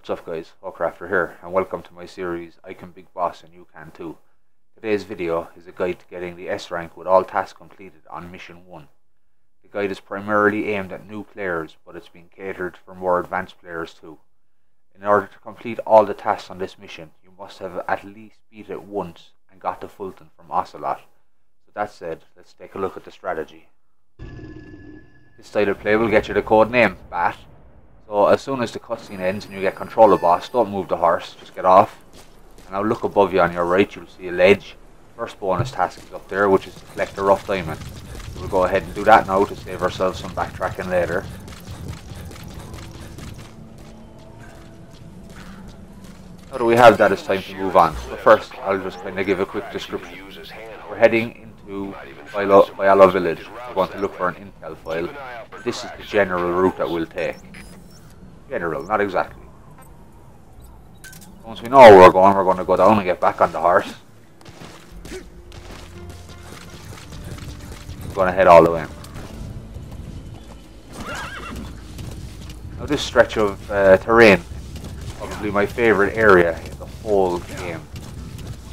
What's up guys, Ocrafter here, and welcome to my series I Can Big Boss and You Can Too. Today's video is a guide to getting the S rank with all tasks completed on Mission 1. The guide is primarily aimed at new players, but it's been catered for more advanced players too. In order to complete all the tasks on this mission, you must have at least beat it once and got the Fulton from Ocelot. So that said, let's take a look at the strategy. This style of play will get you the code name, BAT. So as soon as the cutscene ends and you get control of boss, don't move the horse, just get off. And now look above you on your right, you'll see a ledge. First bonus task is up there, which is to collect a rough diamond. We'll go ahead and do that now to save ourselves some backtracking later. Now that we have that, it's time to move on. But first, I'll just kind of give a quick description. We're heading into Miala village. We're going to look for an intel file. This is the general route that we'll take. General, not exactly. Once we know where we're going to go down and get back on the horse. We're going to head all the way. Now this stretch of terrain is probably my favourite area in the whole game.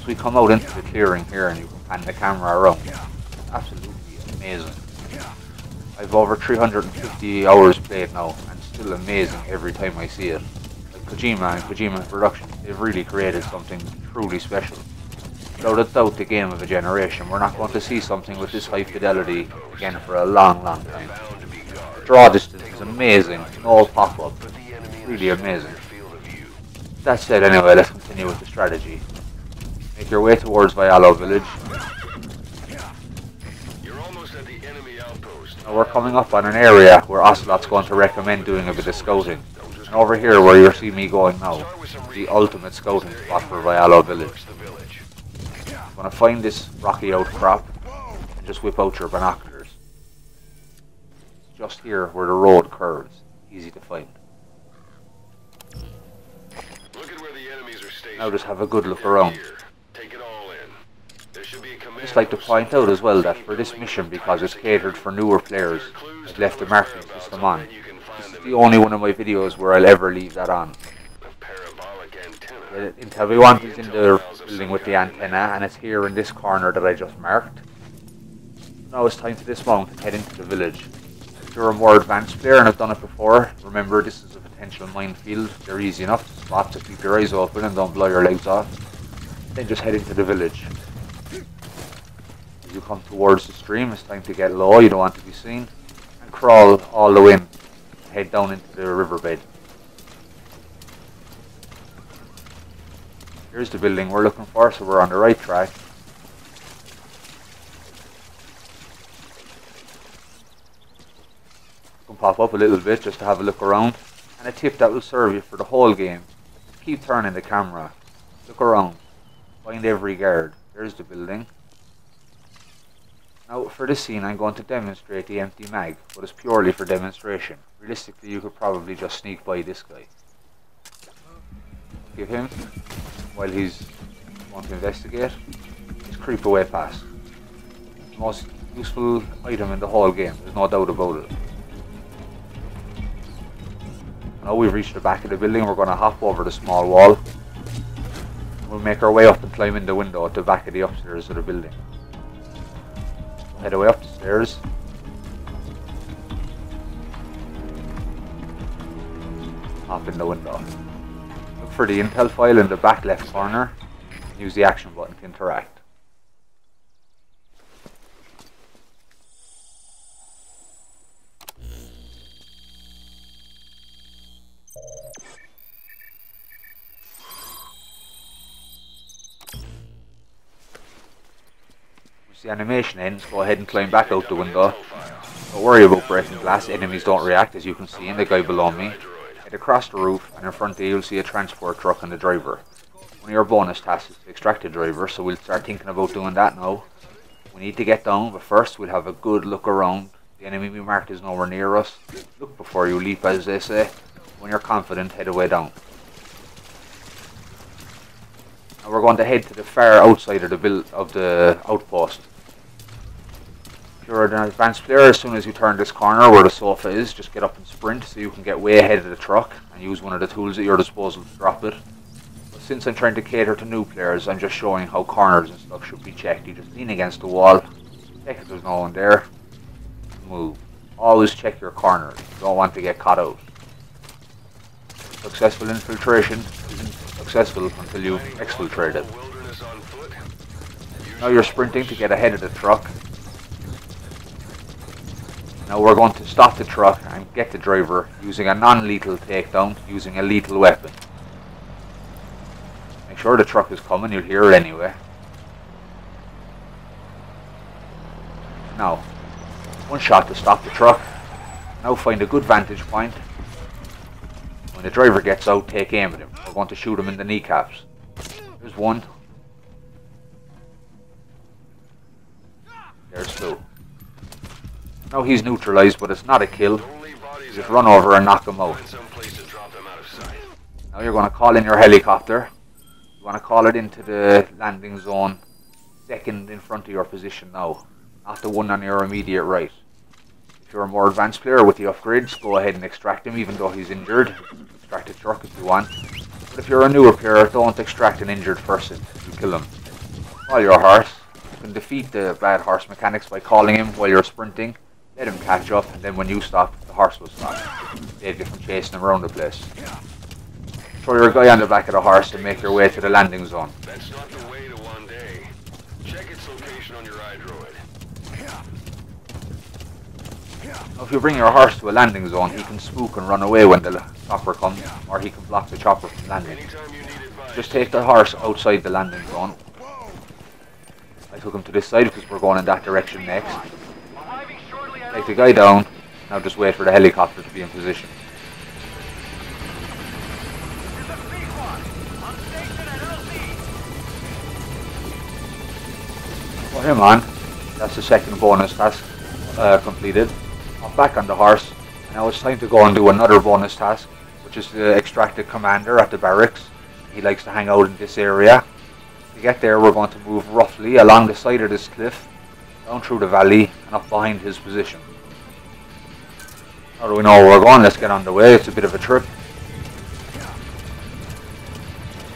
So we come out into the clearing here and you can pan the camera around. It's absolutely amazing. I've over 350 hours played now, and still amazing every time I see it. Like Kojima and Kojima Productions, they've really created something truly special. Without a doubt, the game of a generation. We're not going to see something with this high fidelity again for a long time. The draw distance is amazing, no pop-up, really amazing. That said, anyway, let's continue with the strategy. Make your way towards Miala village. Now we're coming up on an area where Ocelot's going to recommend doing a bit of scouting. And over here where you see me going now, the ultimate scouting spot for Miala village. You're going to find this rocky outcrop and just whip out your binoculars. It's just here where the road curves, easy to find. Now just have a good look around. I'd just like to point out as well that for this mission, because it's catered for newer players, I've left the marking system on. This is the only one of my videos where I'll ever leave that on. The intel we want is in the building with the antenna, and it's here in this corner that I just marked. Now it's time to dismount and head into the village. If you're a more advanced player and have done it before, remember this is a potential minefield. They're easy enough to spot, so keep your eyes open and don't blow your legs off. Then just head into the village. As you come towards the stream, it's time to get low, you don't want to be seen, and crawl all the way in, head down into the riverbed. Here's the building we're looking for, so we're on the right track. You can pop up a little bit just to have a look around, and a tip that will serve you for the whole game: keep turning the camera, look around, find every guard. There's the building. Now for this scene I'm going to demonstrate the empty mag, but it's purely for demonstration. Realistically you could probably just sneak by this guy. Give him, while he's going to investigate, just creep away past. The most useful item in the whole game, there's no doubt about it. Now we've reached the back of the building, we're going to hop over the small wall. We'll make our way up and climb in the window at the back of the upstairs of the building. Head away up the stairs. Hop in the window. Look for the intel file in the back left corner. Use the action button to interact. The animation ends, go ahead and climb back out the window. Don't worry about breaking glass, enemies don't react, as you can see in the guy below me. Head across the roof, and in front of you you'll see a transport truck and the driver. One of your bonus tasks is to extract the driver, so we'll start thinking about doing that now. We need to get down, but first we'll have a good look around. The enemy we marked is nowhere near us. Look before you leap, as they say. When you're confident, head away down. Now we're going to head to the far outside of the outpost. If you're an advanced player, as soon as you turn this corner where the sofa is, just get up and sprint so you can get way ahead of the truck and use one of the tools at your disposal to drop it. But since I'm trying to cater to new players, I'm just showing how corners and stuff should be checked. You just lean against the wall, check if there's no one there, move. Always check your corners. You don't want to get caught out. Successful infiltration isn't successful until you've exfiltrated. Now you're sprinting to get ahead of the truck. Now we're going to stop the truck and get the driver using a non-lethal takedown, using a lethal weapon. Make sure the truck is coming, you'll hear it anyway. Now, one shot to stop the truck. Now find a good vantage point. When the driver gets out, take aim at him. We're going to shoot him in the kneecaps. There's one. There's two. Now he's neutralized, but it's not a kill. You just run over and knock him out. Now you're going to call in your helicopter. You want to call it into the landing zone, second in front of your position now, not the one on your immediate right. If you're a more advanced player with the upgrades, go ahead and extract him even though he's injured. Extract the truck if you want. But if you're a newer player, don't extract an injured person. You kill him. Call your horse. You can defeat the bad horse mechanics by calling him while you're sprinting. Let him catch up, and then when you stop, the horse will stop. Save you from chasing him around the place. Throw your guy on the back of the horse and make your way to the landing zone. That's not the way to one day. Check its location on your iDroid. Now if you bring your horse to a landing zone, he can spook and run away when the chopper comes, or he can block the chopper from landing. Just take the horse outside the landing zone. I took him to this side because we're going in that direction next. Take the guy down. Now just wait for the helicopter to be in position. Put him on. That's the second bonus task completed. Hop back on the horse. Now it's time to go and do another bonus task, which is to extract the commander at the barracks. He likes to hang out in this area. To get there, we're going to move roughly along the side of this cliff, down through the valley, and up behind his position. Now that we know where we're going, let's get on the way. It's a bit of a trip.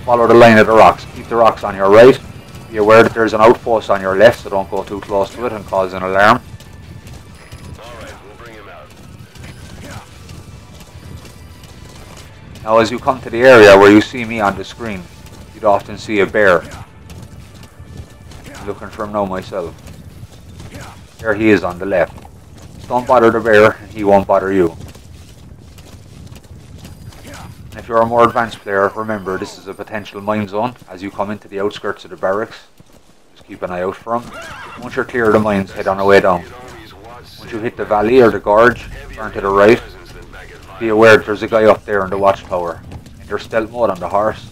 Follow the line of the rocks. Keep the rocks on your right. Be aware that there's an outpost on your left, so don't go too close to it and cause an alarm. Alright, we'll bring him out. Now as you come to the area where you see me on the screen, you'd often see a bear. I'm looking for him now myself. There he is on the left. Don't bother the bear, and he won't bother you. And if you're a more advanced player, remember this is a potential mine zone as you come into the outskirts of the barracks. Just keep an eye out for them. Once you're clear of the mines, head on the way down. Once you hit the valley or the gorge, turn to the right. Be aware that there's a guy up there in the watchtower. Enter stealth mode on the horse.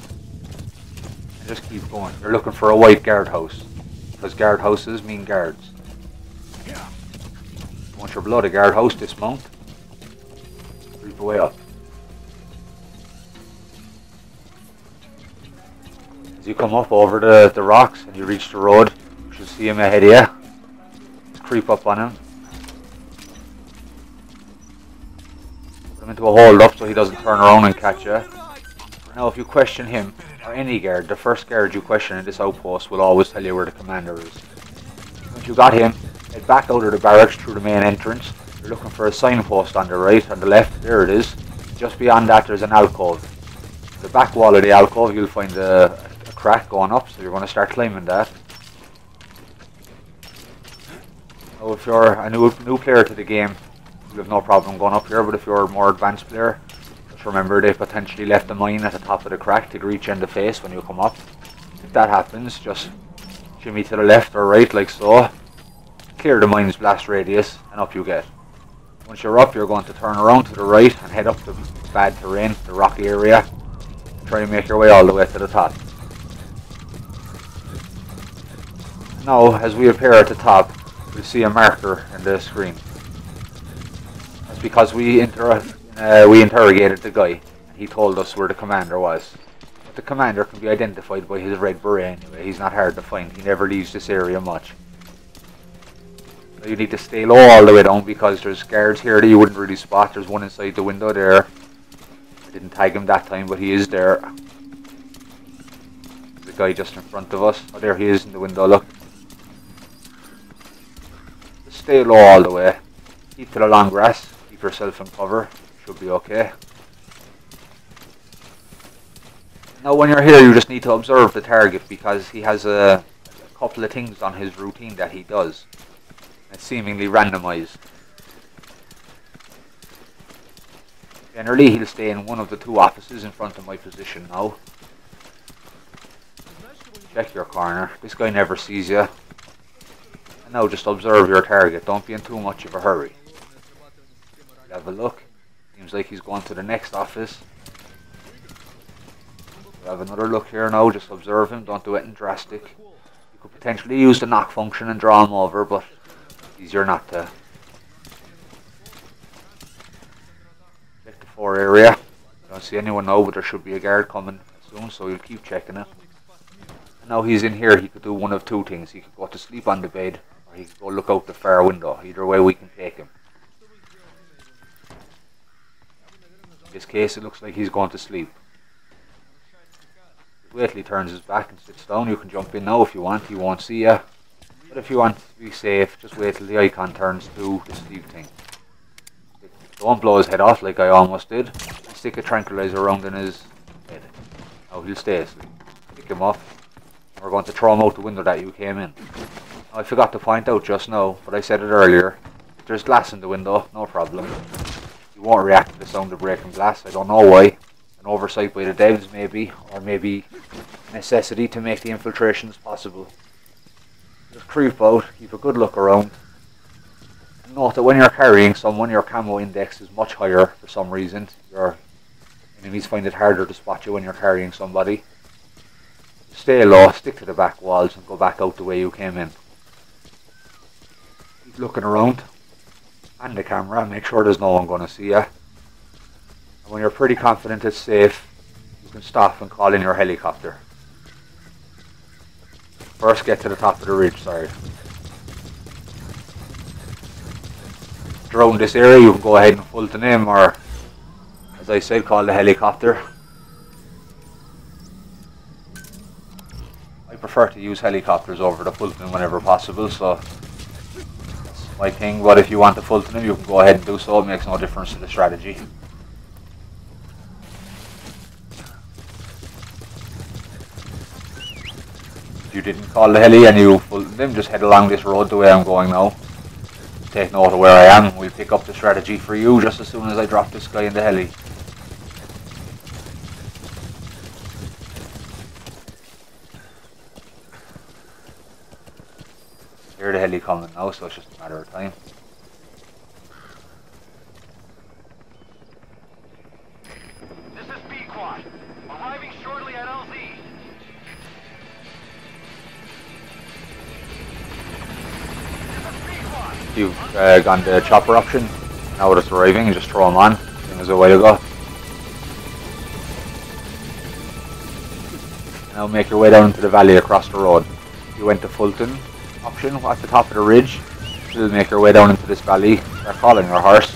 And just keep going. You're looking for a white guardhouse, because guardhouses mean guards. Once you're below the guardhouse, dismount. Creep away up. As you come up over the rocks and you reach the road, you should see him ahead of you. Just creep up on him. Put him into a hold up so he doesn't turn around and catch you. Now if you question him, or any guard, the first guard you question in this outpost will always tell you where the commander is. Once you got him, head back out of the barracks through the main entrance. You're looking for a signpost on the right, on the left, there it is. Just beyond that there's an alcove. The back wall of the alcove you'll find a crack going up, so you're going to start climbing that. Now if you're a new player to the game, you'll have no problem going up here, but if you're a more advanced player, just remember they potentially left a mine at the top of the crack to reach you in the face when you come up. If that happens, just shimmy to the left or right like so. Clear the mine's blast radius and up you get. Once you're up, you're going to turn around to the right and head up the bad terrain, the rocky area. Try and make your way all the way to the top. Now, as we appear at the top, you'll see a marker in the screen. That's because we interrogated the guy, and he told us where the commander was. But the commander can be identified by his red beret anyway. He's not hard to find. He never leaves this area much. You need to stay low all the way down because there's guards here that you wouldn't really spot. There's one inside the window there. I didn't tag him that time, but he is there. There's a guy just in front of us. Oh, there he is in the window, look. Just stay low all the way. Keep to the long grass. Keep yourself in cover. Should be okay. Now when you're here, you just need to observe the target because he has a couple of things on his routine that he does. It's seemingly randomized. Generally, he'll stay in one of the two offices in front of my position now. Check your corner. This guy never sees you. And now just observe your target. Don't be in too much of a hurry. Have a look. Seems like he's going to the next office. We'll have another look here now. Just observe him. Don't do anything drastic. You could potentially use the knock function and draw him over, but easier not to. Check the 4 area. Don't see anyone now, but there should be a guard coming soon, so you'll keep checking it. And now he's in here. He could do one of two things. He could go to sleep on the bed, or he could go look out the far window. Either way, we can take him. In this case, it looks like he's going to sleep. Wait till he turns his back and sits down. You can jump in now if you want. He won't see you. But if you want to be safe, just wait till the icon turns to the sleep thing. Don't blow his head off like I almost did. Stick a tranquilizer around in his head. Now he'll stay asleep. Pick him up. We're going to throw him out the window that you came in. Now, I forgot to point out just now, but I said it earlier. If there's glass in the window, no problem. You won't react to the sound of breaking glass. I don't know why. An oversight by the devs maybe, or maybe necessity to make the infiltrations possible. Just creep out, keep a good look around. And note that when you're carrying someone, your camo index is much higher for some reason. Your enemies find it harder to spot you when you're carrying somebody. Stay low, stick to the back walls and go back out the way you came in. Keep looking around and the camera, make sure there's no one going to see you. And when you're pretty confident it's safe, you can stop and call in your helicopter. First get to the top of the ridge, sorry. Around this area you can go ahead and Fulton him, or as I said, call the helicopter. I prefer to use helicopters over the Fulton whenever possible, so that's my thing. But if you want to Fulton him, you can go ahead and do so. It makes no difference to the strategy. If you didn't call the heli and you Fulton him, just head along this road the way I'm going now. Take note of where I am. We'll pick up the strategy for you just as soon as I drop this guy in the heli. Hear the heli coming now, so it's just a matter of time. This is B-Quad. Arriving shortly at LZ. You've gone the chopper option. Now that it's arriving, you just throw them on. Same as a while ago. Now make your way down into the valley across the road. You went to Fulton option at the top of the ridge. Still make your way down into this valley. Start calling your horse.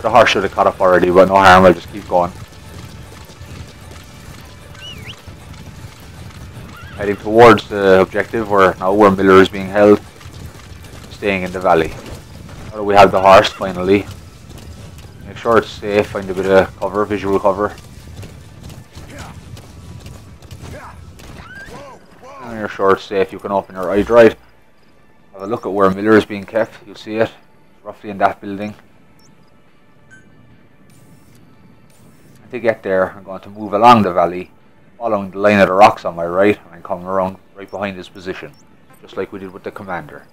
The horse should have caught up already, but no harm, I'll just keep going. Heading towards the objective where Miller is being held. Staying in the valley. Now that we have the horse finally. Make sure it's safe, find a bit of cover, visual cover. When you're sure it's safe, you can open your eye drive. Have a look at where Miller is being kept. You'll see it. It's roughly in that building. And to get there, I'm going to move along the valley, following the line of the rocks on my right, and coming around right behind his position, just like we did with the commander.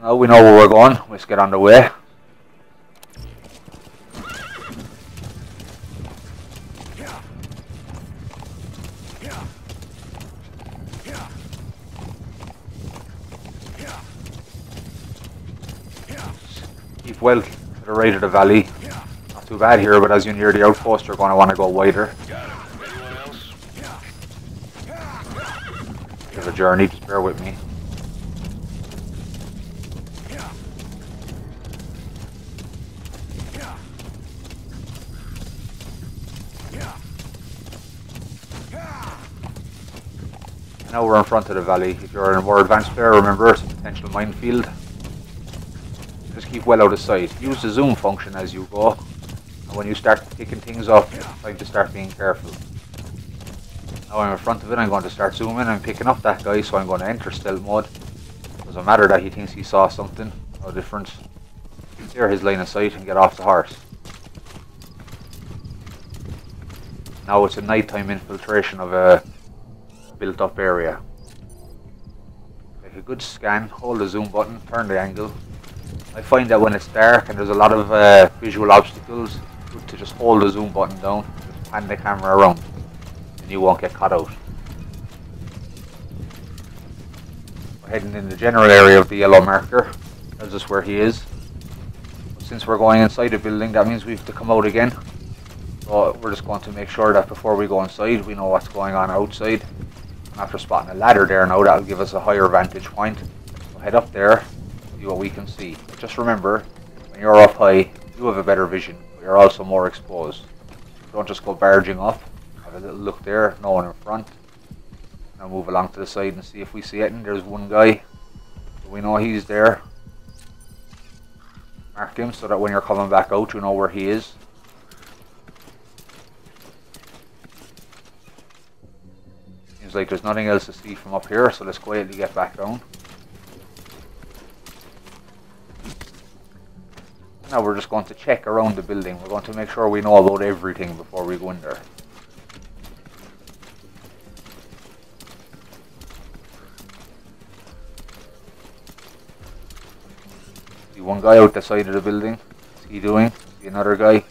Now we know where we're going. Let's get on the way. Keep well to the right of the valley. Not too bad here, but as you near the outpost, you're going to want to go wider. There's of a journey, just bear with me. Now we're in front of the valley. If you're in a more advanced player, remember it's a potential minefield. Just keep well out of sight. Use the zoom function as you go. And when you start picking things up, it's time to start being careful. Now I'm in front of it, I'm going to start zooming and picking up that guy, so I'm going to enter stealth mode. Doesn't matter that he thinks he saw something, no difference. Clear his line of sight and get off the horse. Now it's a nighttime infiltration of a built up area. Take a good scan, hold the zoom button, turn the angle. I find that when it's dark and there's a lot of visual obstacles, it's good to just hold the zoom button down, just pan the camera around, and you won't get caught out. We're heading in the general area of the yellow marker, tells us where he is. But since we're going inside the building, that means we have to come out again. So we're just going to make sure that before we go inside, we know what's going on outside. And after spotting a ladder there now, that'll give us a higher vantage point. So head up there, see what we can see. But just remember, when you're up high, you have a better vision, but you're also more exposed. Don't just go barging up. Have a little look there, no one in front. Now move along to the side and see if we see it. And there's one guy, so we know he's there. Mark him so that when you're coming back out, you know where he is. Seems like there's nothing else to see from up here, so let's quietly get back down. Now we're just going to check around the building. We're going to make sure we know about everything before we go in there. See one guy out the side of the building. What's he doing? See another guy.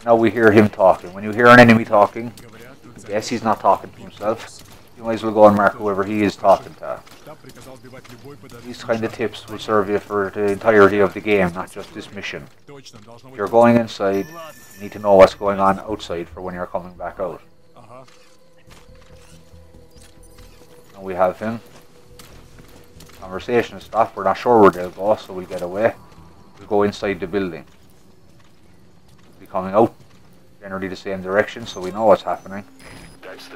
Now we hear him talking. When you hear an enemy talking, yes, he's not talking to himself. You might as well go and mark whoever he is talking to. These kind of tips will serve you for the entirety of the game, not just this mission. If you're going inside, you need to know what's going on outside for when you're coming back out. And we have him. Conversation stopped. We're not sure where they'll go, so we'll get away. We'll go inside the building. We'll be coming out generally the same direction, so we know what's happening.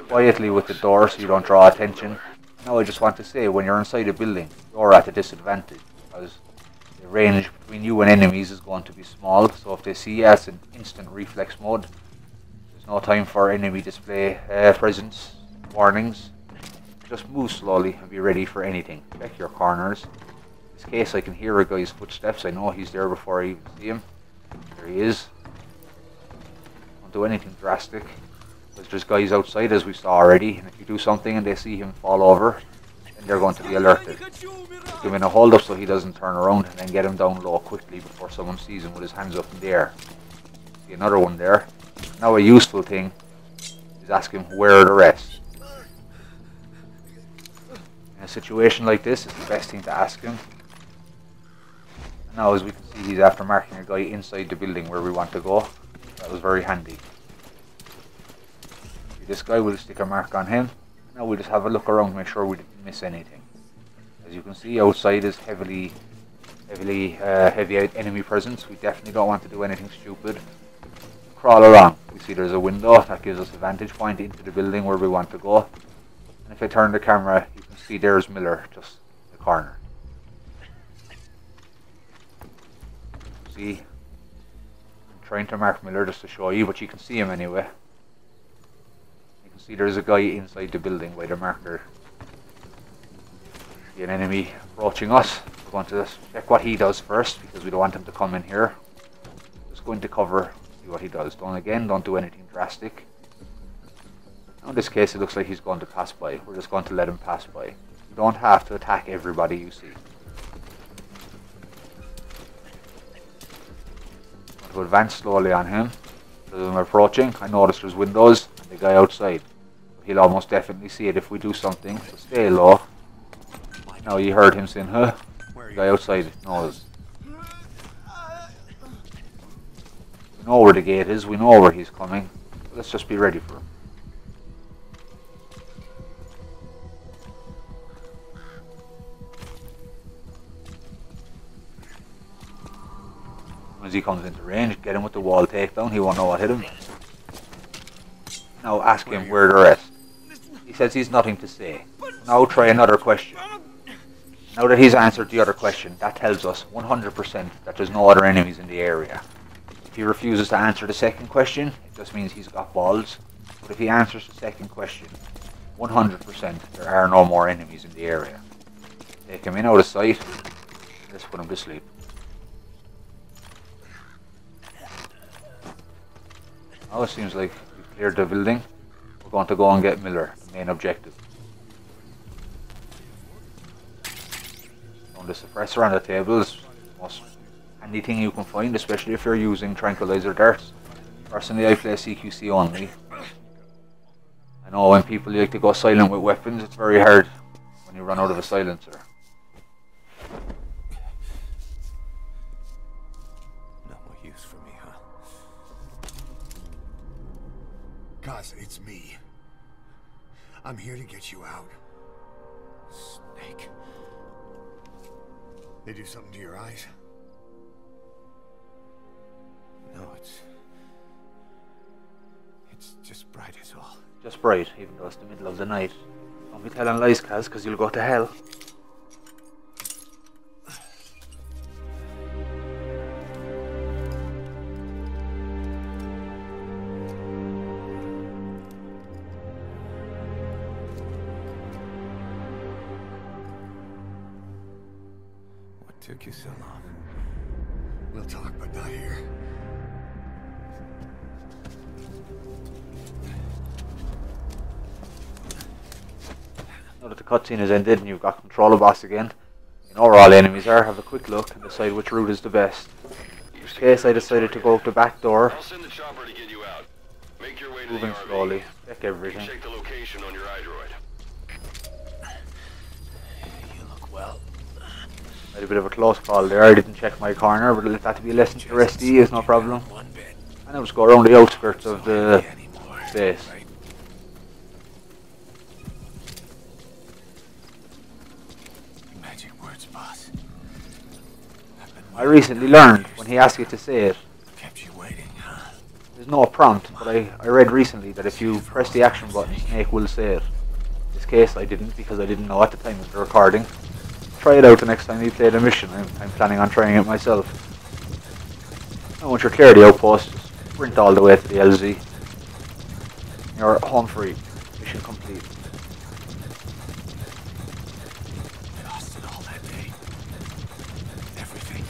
Quietly with the door so you don't draw attention. Now I just want to say, when you're inside a building, you're at a disadvantage because the range between you and enemies is going to be small, so if they see you, it's an instant reflex mode. There's no time for enemy display presence, warnings. Just move slowly and be ready for anything. Check your corners. In this case I can hear a guy's footsteps, I know he's there before I even see him. There he is. Don't do anything drastic. There's guys outside as we saw already, and if you do something and they see him fall over, then they're going to be alerted. Give him a hold up so he doesn't turn around, and then get him down low quickly before someone sees him with his hands up in the air. See another one there. Now a useful thing is ask him where are the rest. In a situation like this, it's the best thing to ask him. And now as we can see, he's after marking a guy inside the building where we want to go. That was very handy. This guy, will stick a mark on him. Now we'll just have a look around, make sure we didn't miss anything. As you can see, outside is heavy enemy presence. We definitely don't want to do anything stupid. Crawl around. We see there's a window that gives us a vantage point into the building where we want to go. And if I turn the camera, you can see there's Miller just in the corner. See, I'm trying to mark Miller just to show you, but you can see him anyway. See, there's a guy inside the building by the marker. See an enemy approaching us. We're going to check what he does first because we don't want him to come in here. Just go into cover, see what he does. Don't do anything drastic. Now in this case it looks like he's going to pass by. We're just going to let him pass by. You don't have to attack everybody you see. I'm going to advance slowly on him. As I'm approaching, I notice there's windows and the guy outside. He'll almost definitely see it if we do something, so stay low. Now you heard him saying, huh? The guy outside knows. We know where the gate is, we know where he's coming. Let's just be ready for him. as he comes into range, get him with the wall takedown. He won't know what hit him. Now ask him where the rest. He says he's nothing to say. Now try another question. Now that he's answered the other question, that tells us 100% that there's no other enemies in the area. If he refuses to answer the second question, it just means he's got balls. But if he answers the second question, 100% there are no more enemies in the area. Take him in out of sight. Let's put him to sleep. Now it seems like we've cleared the building. We're going to go and get Miller, the main objective. The suppressor on the table is the most handy thing you can find, especially if you're using tranquilizer darts. Personally, I play CQC only. I know when people like to go silent with weapons, it's very hard when you run out of a silencer. No more use for me, huh? Cause it's me. I'm here to get you out. Snake. They do something to your eyes? No, it's just bright as all. Just bright, even though it's the middle of the night. Don't be telling lies, Kaz, because you'll go to hell. What took you so long? We'll talk, but not here. Now that the cutscene has ended and you've got control of boss again, you know where all enemies are, have a quick look and decide which route is the best. In this case, I decided to go out the back door, I'll send the chopper to get you out. Make your way to moving the RV. slowly, check everything. Check the location on your iDroid. You look well. I had a bit of a close call there. I didn't check my corner, but let that to be a lesson to the rest of you, is no problem. One bit. And I'll just go around the outskirts of the base. Right? Magic words, boss. I recently learned, when he asks you to say it, Kept you waiting, huh? there's no prompt, but I read recently that if you press the action button, Snake will say it. In this case, I didn't, because I didn't know at the time of the recording. Try it out the next time you play the mission. I'm planning on trying it myself. And once you're clear of the outpost, just sprint all the way to the LZ. You're home free. Mission complete. Lost it all that day. Everything.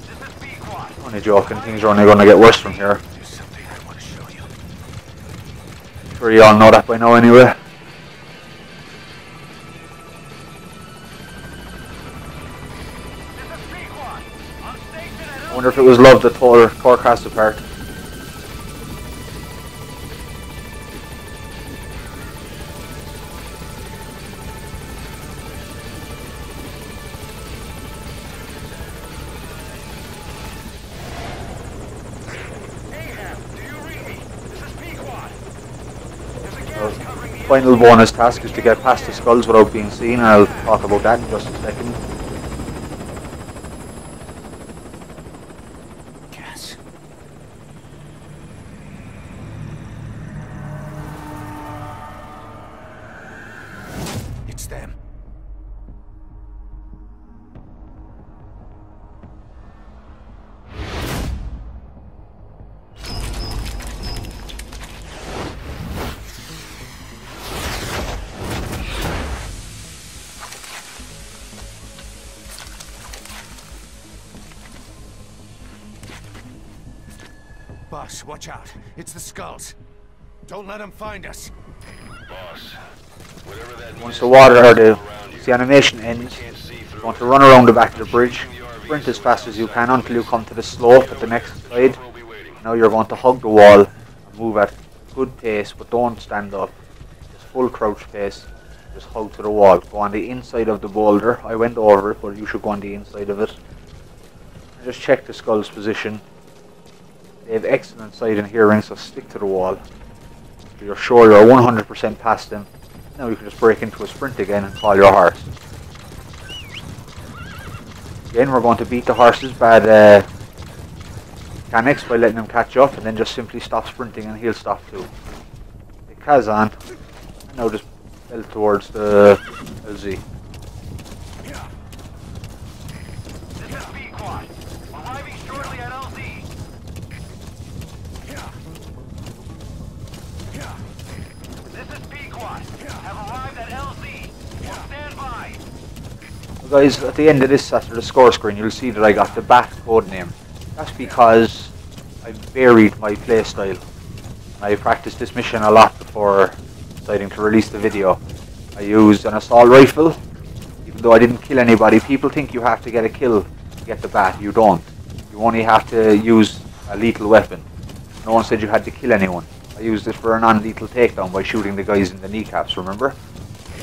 This is B-Quad. Only joking, things are only going to get worse from here. There's something I want to show you. I'm sure you all know that by now anyway. This is B-Quad. On station at I wonder if it was love that tore Ocrafter apart. Ahab, do you read me? This is B-Quad. There's a gas covering the Final bonus task is to get past the skulls without being seen, and I'll talk about that in just a second. Gas. It's them. Boss, watch out. It's the skulls. Don't let them find us. boss. Whatever that Once the water or the animation ends, you want to run around the back of the bridge, sprint as fast as you can until you come to the slope at the next side. Now you're going to hug the wall and move at good pace, but don't stand up. Just full crouch pace. Just hug to the wall. Go on the inside of the boulder. I went over it, but you should go on the inside of it. And just check the skull's position. They have excellent sight and hearing, so stick to the wall. So you're sure you're 100% past them. Now you can just break into a sprint again and call your horse. Again, we're going to beat the horse's bad mechanics by letting him catch up, and then just simply stop sprinting and he'll stop too. Take Kaz on, and now just belt towards the LZ. This is P-Quad. Arriving shortly at LZ. This is P-Quad. Have arrived at LZ. Stand by. Well guys, at the end of this, after the score screen, you'll see that I got the bat code name. That's because I varied my playstyle. I practiced this mission a lot before deciding to release the video. I used an assault rifle. Even though I didn't kill anybody, people think you have to get a kill to get the bat. You don't. You only have to use a lethal weapon. No one said you had to kill anyone. I used it for a non-lethal takedown by shooting the guys in the kneecaps, remember?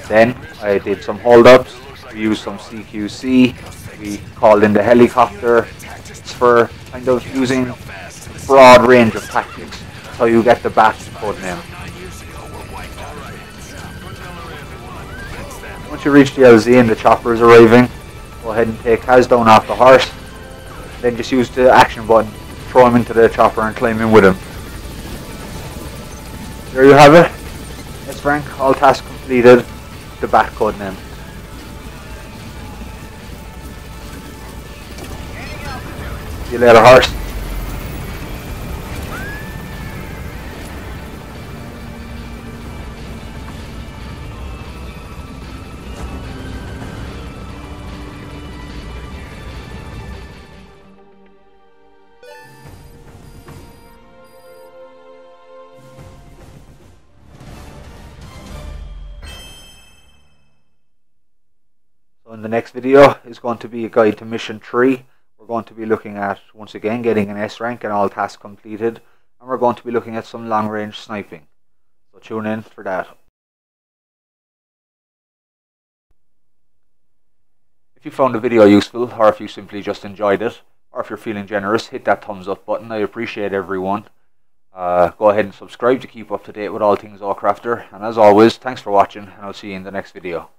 Then I did some hold-ups. We used some CQC. We called in the helicopter. It's for kind of using a broad range of tactics. That's how you get the bat code name. Once you reach the LZ and the chopper is arriving, go ahead and take Kaz down off the horse. Then just use the action button, throw him into the chopper and climb in with him. There you have it. S rank, all tasks completed, the bat code name. See you later, horse. So in the next video is going to be a guide to mission 3. We're going to be looking at, once again, getting an S rank and all tasks completed. And we're going to be looking at some long range sniping. So tune in for that. If you found the video useful, or if you simply just enjoyed it, or if you're feeling generous, hit that thumbs up button. I appreciate everyone. Go ahead and subscribe to keep up to date with all things Ocrafter. And as always, thanks for watching, and I'll see you in the next video.